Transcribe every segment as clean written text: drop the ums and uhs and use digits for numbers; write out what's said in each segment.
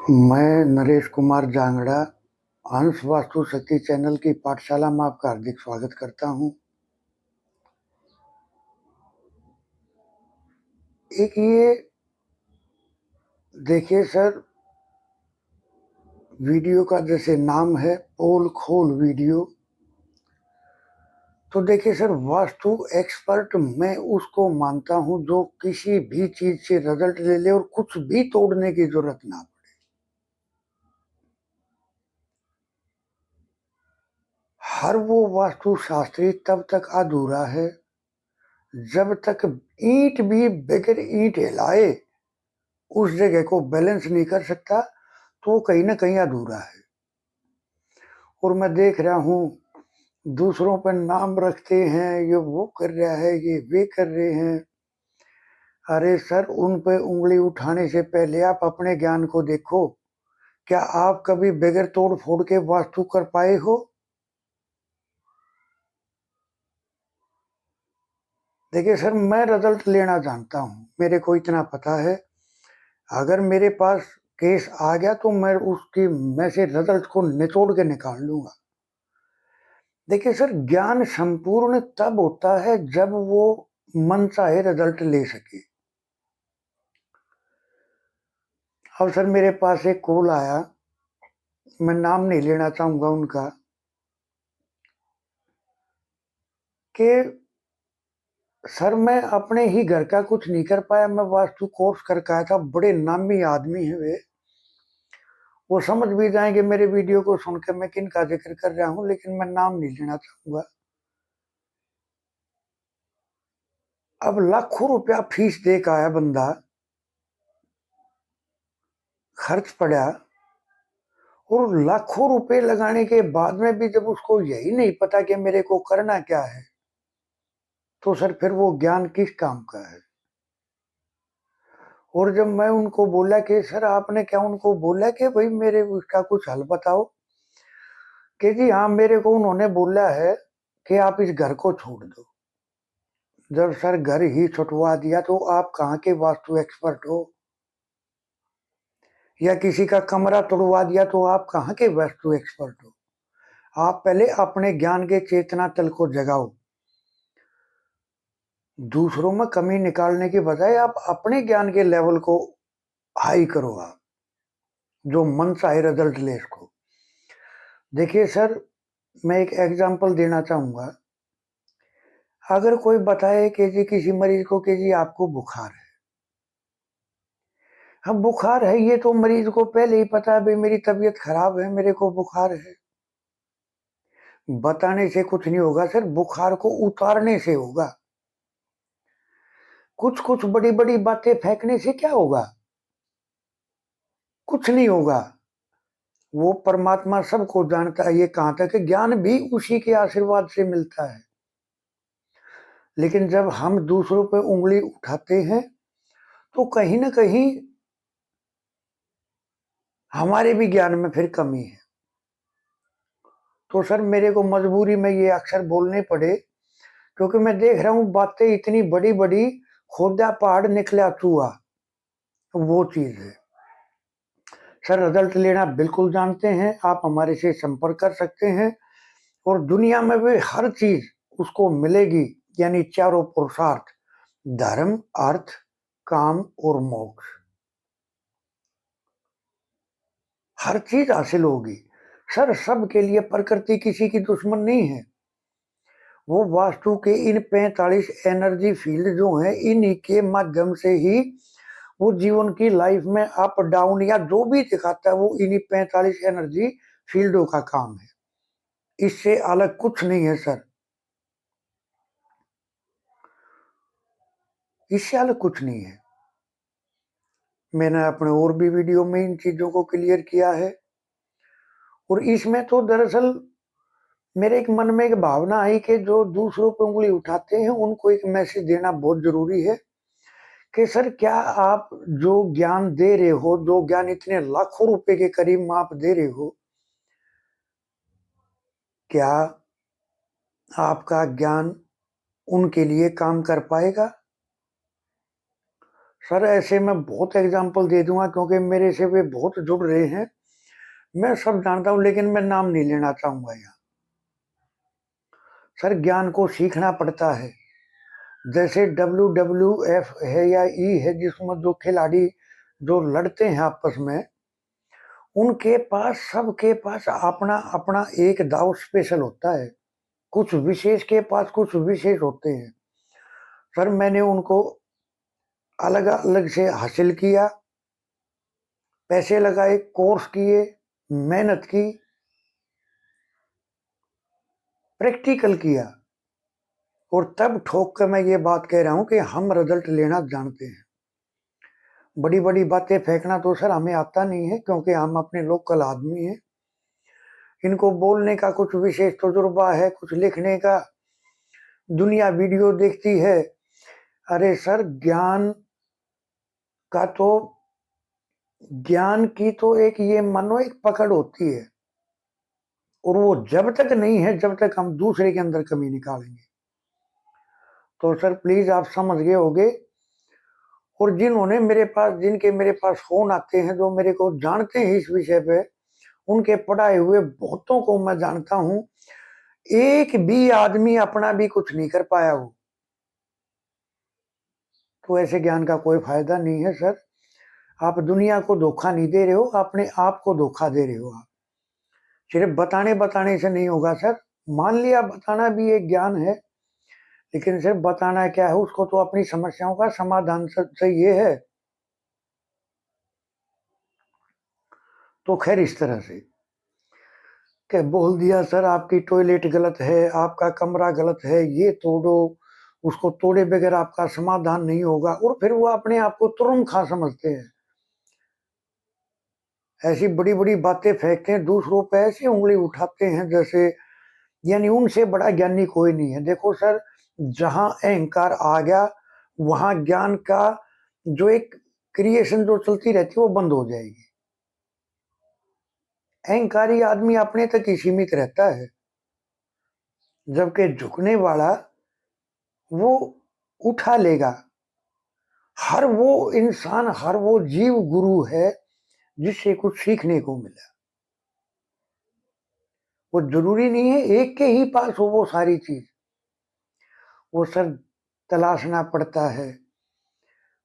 मैं नरेश कुमार जांगड़ा अंश वास्तु शक्ति चैनल की पाठशाला में आपका हार्दिक स्वागत करता हूं। एक ये देखिए सर, वीडियो का जैसे नाम है पोल खोल वीडियो, तो देखिए सर, वास्तु एक्सपर्ट मैं उसको मानता हूं जो किसी भी चीज से रिजल्ट ले ले और कुछ भी तोड़ने की जरूरत ना पड़े। हर वो वास्तु शास्त्री तब तक अधूरा है जब तक ईंट भी बगैर ईंट हिलाए उस जगह को बैलेंस नहीं कर सकता, तो वो कहीं ना कहीं अधूरा है। और मैं देख रहा हूँ दूसरों पर नाम रखते हैं, ये वो कर रहा है, ये वे कर रहे हैं। अरे सर, उन पे उंगली उठाने से पहले आप अपने ज्ञान को देखो। क्या आप कभी बगैर तोड़ फोड़ के वास्तु कर पाए हो? देखिए सर, मैं रिजल्ट लेना जानता हूँ, मेरे को इतना पता है। अगर मेरे पास केस आ गया तो मैं उसकी में से रिजल्ट को निचोड़ के निकाल लूंगा। देखिए सर, ज्ञान संपूर्ण तब होता है जब वो मन चाहे रिजल्ट ले सके। अब सर, मेरे पास एक कॉल आया, मैं नाम नहीं लेना चाहूंगा उनका, कि सर मैं अपने ही घर का कुछ नहीं कर पाया, मैं वास्तु कोर्स करके आया था, बड़े नामी आदमी है वे, वो समझ भी जाएंगे मेरे वीडियो को सुन के मैं किन का जिक्र कर रहा हूँ, लेकिन मैं नाम नहीं लेना चाहूंगा। अब लाखों रुपया फीस दे के आया बंदा, खर्च पड़ा, और लाखों रुपए लगाने के बाद में भी जब उसको यही नहीं पता कि मेरे को करना क्या है, तो सर फिर वो ज्ञान किस काम का है? और जब मैं उनको बोला कि सर आपने क्या उनको बोला कि भाई मेरे उसका कुछ हल बताओ, कि जी हाँ, मेरे को उन्होंने बोला है कि आप इस घर को छोड़ दो। जब सर घर ही छुटवा दिया तो आप कहाँ के वास्तु एक्सपर्ट हो? या किसी का कमरा तोड़वा दिया तो आप कहाँ के वास्तु एक्सपर्ट हो? आप पहले अपने ज्ञान के चेतना तल को जगाओ। दूसरों में कमी निकालने की बजाय आप अपने ज्ञान के लेवल को हाई करो, आप जो मन चाहे रिजल्ट ले इसको। देखिए सर, मैं एक एग्जांपल देना चाहूंगा। अगर कोई बताए कि जी किसी मरीज को कि जी आपको बुखार है, हाँ बुखार है, ये तो मरीज को पहले ही पता है भाई मेरी तबीयत खराब है, मेरे को बुखार है। बताने से कुछ नहीं होगा सर, बुखार को उतारने से होगा। कुछ कुछ बड़ी बड़ी बातें फेंकने से क्या होगा? कुछ नहीं होगा। वो परमात्मा सबको जानता है, ये कहां तक है, ज्ञान भी उसी के आशीर्वाद से मिलता है। लेकिन जब हम दूसरों पे उंगली उठाते हैं तो कहीं ना कहीं हमारे भी ज्ञान में फिर कमी है। तो सर मेरे को मजबूरी में ये अक्सर बोलने पड़े, क्योंकि मैं देख रहा हूँ बातें इतनी बड़ी बड़ी, खोदा पहाड़ निकला चूहा, वो चीज है। सर रिजल्ट लेना बिल्कुल जानते हैं, आप हमारे से संपर्क कर सकते हैं, और दुनिया में भी हर चीज उसको मिलेगी, यानी चारों पुरुषार्थ, धर्म, अर्थ, काम और मोक्ष, हर चीज हासिल होगी। सर सबके लिए प्रकृति किसी की दुश्मन नहीं है। वो वास्तु के इन 45 एनर्जी फील्ड जो हैं, इन्हीं के माध्यम से ही वो जीवन की लाइफ में अप डाउन या जो भी दिखाता है, वो इन्हीं 45 एनर्जी फील्डों का काम है। इससे अलग कुछ नहीं है सर, इससे अलग कुछ नहीं है। मैंने अपने और भी वीडियो में इन चीजों को क्लियर किया है। और इसमें तो दरअसल मेरे एक मन में एक भावना आई कि जो दूसरों पर उंगली उठाते हैं उनको एक मैसेज देना बहुत जरूरी है, कि सर क्या आप जो ज्ञान दे रहे हो, जो ज्ञान इतने लाखों रुपए के करीब आप दे रहे हो, क्या आपका ज्ञान उनके लिए काम कर पाएगा? सर ऐसे मैं बहुत एग्जाम्पल दे दूंगा क्योंकि मेरे से वे बहुत जुड़ रहे हैं, मैं सब जानता हूं, लेकिन मैं नाम नहीं लेना चाहूंगा यहाँ। सर ज्ञान को सीखना पड़ता है। जैसे WWF है या ई है, जिसमें जो खिलाड़ी जो लड़ते हैं आपस में, उनके पास, सबके पास अपना अपना एक दाव स्पेशल होता है। कुछ विशेष के पास कुछ विशेष होते हैं। सर मैंने उनको अलग अलग से हासिल किया, पैसे लगाए, कोर्स किए, मेहनत की, प्रैक्टिकल किया, और तब ठोक कर मैं ये बात कह रहा हूं कि हम रिजल्ट लेना जानते हैं। बड़ी बड़ी बातें फेंकना तो सर हमें आता नहीं है, क्योंकि हम अपने लोकल आदमी हैं। इनको बोलने का कुछ विशेष तजुर्बा है, कुछ लिखने का, दुनिया वीडियो देखती है। अरे सर ज्ञान का तो, ज्ञान की तो एक ये मानो एक पकड़ होती है, और वो जब तक नहीं है जब तक हम दूसरे के अंदर कमी निकालेंगे। तो सर प्लीज आप समझ गए होंगे। और जिन्होंने मेरे पास, जिनके मेरे पास फोन आते हैं, जो मेरे को जानते हैं इस विषय पे, उनके पढ़ाए हुए बहुतों को मैं जानता हूं, एक भी आदमी अपना भी कुछ नहीं कर पाया हो। तो ऐसे ज्ञान का कोई फायदा नहीं है सर। आप दुनिया को धोखा नहीं दे रहे हो, अपने आप को धोखा दे रहे हो। आप सिर्फ बताने बताने से नहीं होगा सर। मान लिया बताना भी एक ज्ञान है, लेकिन सिर्फ बताना क्या है, उसको तो अपनी समस्याओं का समाधान चाहिए है। तो खैर इस तरह से क्या बोल दिया सर, आपकी टॉयलेट गलत है, आपका कमरा गलत है, ये तोड़ो, उसको तोड़े बगैर आपका समाधान नहीं होगा, और फिर वो अपने आप को तुरंत खा समझते हैं। ऐसी बड़ी बड़ी बातें फेंकते हैं, दूसरों पे ऐसी उंगली उठाते हैं जैसे, यानी उनसे बड़ा ज्ञानी कोई नहीं है। देखो सर, जहां अहंकार आ गया, वहां ज्ञान का जो एक क्रिएशन जो चलती रहती है वो बंद हो जाएगी। अहंकारी आदमी अपने तक ही सीमित रहता है, जबकि झुकने वाला वो उठा लेगा। हर वो इंसान, हर वो जीव गुरु है जिससे कुछ सीखने को मिला। वो जरूरी नहीं है एक के ही पास हो वो सारी चीज, वो सर तलाशना पड़ता है।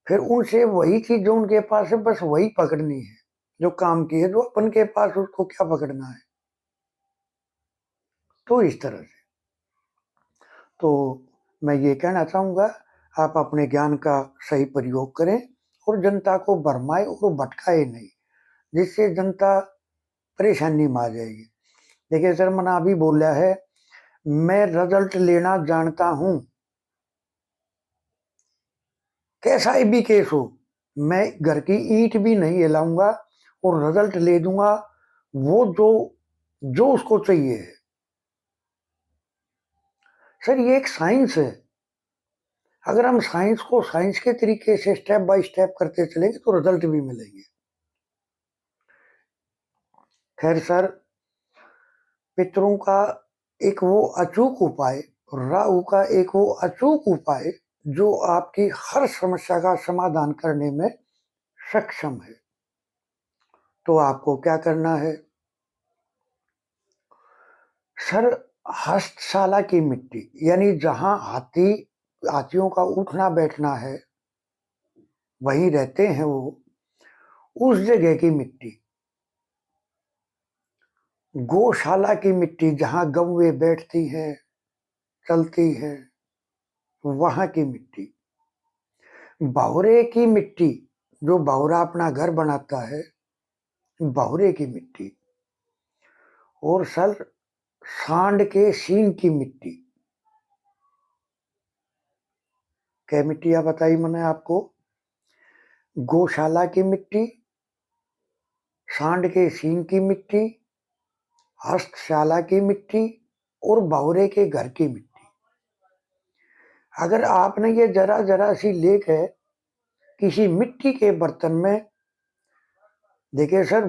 फिर उनसे वही चीज जो उनके पास है बस वही पकड़नी है, जो काम की है। जो अपन के पास उसको क्या पकड़ना है। तो इस तरह से तो मैं ये कहना चाहूंगा, आप अपने ज्ञान का सही प्रयोग करें और जनता को भरमाए और भटकाए नहीं, जिससे जनता परेशानी में आ जाएगी। देखिए सर, मैंने अभी बोला है, मैं रिजल्ट लेना जानता हूं, कैसा भी केस हो। मैं घर की ईंट भी नहीं हिलाऊंगा और रिजल्ट ले दूंगा, वो जो जो उसको चाहिए है। सर ये एक साइंस है। अगर हम साइंस को साइंस के तरीके से स्टेप बाय स्टेप करते चलेंगे तो रिजल्ट भी मिलेंगे। खैर सर, पितरों का एक वो अचूक उपाय, राहु का एक वो अचूक उपाय जो आपकी हर समस्या का समाधान करने में सक्षम है। तो आपको क्या करना है सर, हस्तशाला की मिट्टी, यानी जहां हाथियों का उठना बैठना है, वहीं रहते हैं वो, उस जगह की मिट्टी, गौशाला की मिट्टी जहां गौएं बैठती हैं, चलती हैं, वहां की मिट्टी, बावरे की मिट्टी, जो बावरा अपना घर बनाता है, बावरे की मिट्टी, और सर सांड के सींग की मिट्टी। क्या मिट्टियां बताई मैंने आपको? गौशाला की मिट्टी, सांड के सींग की मिट्टी, हस्तशाला की मिट्टी, और बावरे के घर की मिट्टी। अगर आपने ये जरा जरा सी लेक है किसी मिट्टी के बर्तन में, देखिए सर,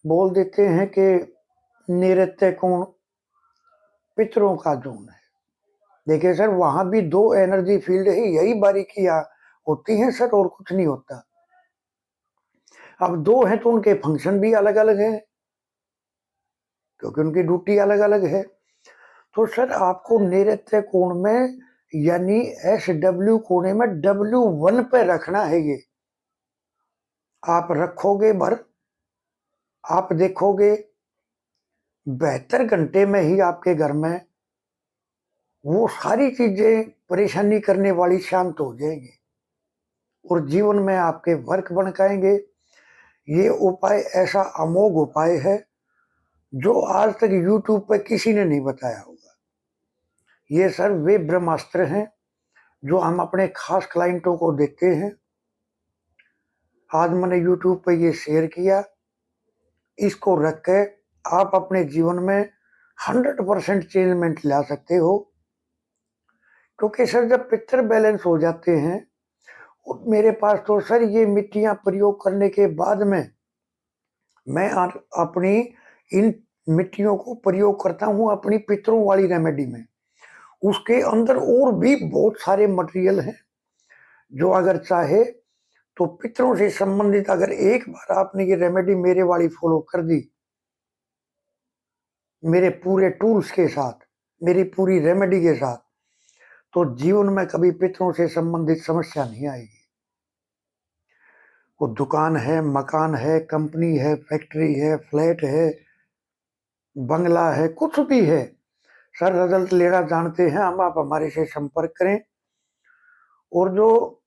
बोल देते हैं कि नैऋत्य कोण पितरों का जोन है। देखिए सर, वहां भी दो एनर्जी फील्ड है, यही बारीकियां होती हैं सर, और कुछ नहीं होता। अब 2 हैं तो उनके फंक्शन भी अलग-अलग हैं, क्योंकि उनकी ड्यूटी अलग-अलग है। तो सर आपको नैऋत्य कोण में यानी SW कोने में W1 पे रखना है ये। आप रखोगे भर, आप देखोगे 72 घंटे में ही आपके घर में वो सारी चीजें परेशानी करने वाली शांत हो जाएंगी और जीवन में आपके वर्क बन पाएंगे। ये उपाय ऐसा अमोघ उपाय है जो आज तक YouTube पे किसी ने नहीं बताया होगा। ये सर वे ब्रह्मास्त्र हैं जो हम अपने खास क्लाइंटों को देते हैं। आज मैंने YouTube पे ये शेयर किया, इसको रख के आप अपने जीवन में 100% चेंजमेंट ला सकते हो। क्योंकि सर जब पिक्चर बैलेंस हो जाते हैं, और मेरे पास तो सर ये मिट्टियां प्रयोग करने के बाद में मैं अपनी इन मिट्टियों को प्रयोग करता हूं अपनी पितरों वाली रेमेडी में। उसके अंदर और भी बहुत सारे मटेरियल हैं जो अगर चाहे तो पितरों से संबंधित अगर एक बार आपने ये रेमेडी मेरे वाली फॉलो कर दी, मेरे पूरे टूल्स के साथ, मेरी पूरी रेमेडी के साथ, तो जीवन में कभी पितरों से संबंधित समस्या नहीं आएगी। वो दुकान है, मकान है, कंपनी है, फैक्ट्री है, फ्लैट है, बंगला है, कुछ भी है सर, रिजल्ट लेना जानते हैं हम, आप हमारे से संपर्क करें। और जो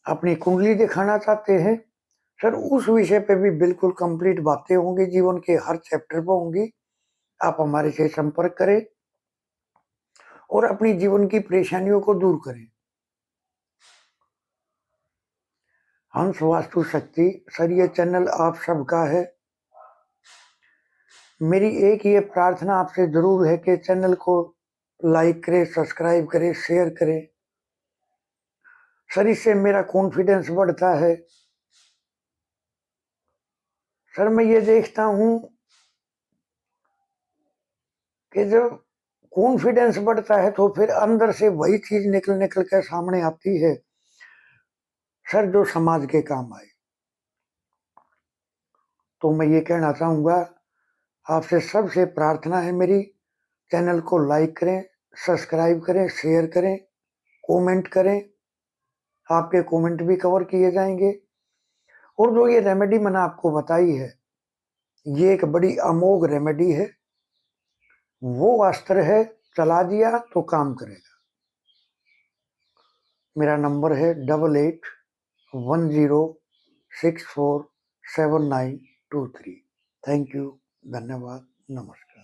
अपनी कुंडली दिखाना चाहते हैं सर, उस विषय पे भी बिल्कुल कंप्लीट बातें होंगी, जीवन के हर चैप्टर पर होंगी। आप हमारे से संपर्क करें और अपनी जीवन की परेशानियों को दूर करें। हंस वास्तु शक्ति सर, ये चैनल आप सबका है। मेरी एक ये प्रार्थना आपसे जरूर है कि चैनल को लाइक करें, सब्सक्राइब करें, शेयर करें सर, इससे मेरा कॉन्फिडेंस बढ़ता है। सर मैं ये देखता हूं कि जब कॉन्फिडेंस बढ़ता है तो फिर अंदर से वही चीज निकल निकल कर सामने आती है सर, जो समाज के काम आए। तो मैं ये कहना चाहूंगा, आपसे सबसे प्रार्थना है मेरी, चैनल को लाइक करें, सब्सक्राइब करें, शेयर करें, कमेंट करें। आपके कमेंट भी कवर किए जाएंगे। और जो ये रेमेडी मैंने आपको बताई है, ये एक बड़ी अमोघ रेमेडी है। वो अस्त्र है, चला दिया तो काम करेगा। मेरा नंबर है 8810647923। थैंक यू, धन्यवाद, नमस्कार।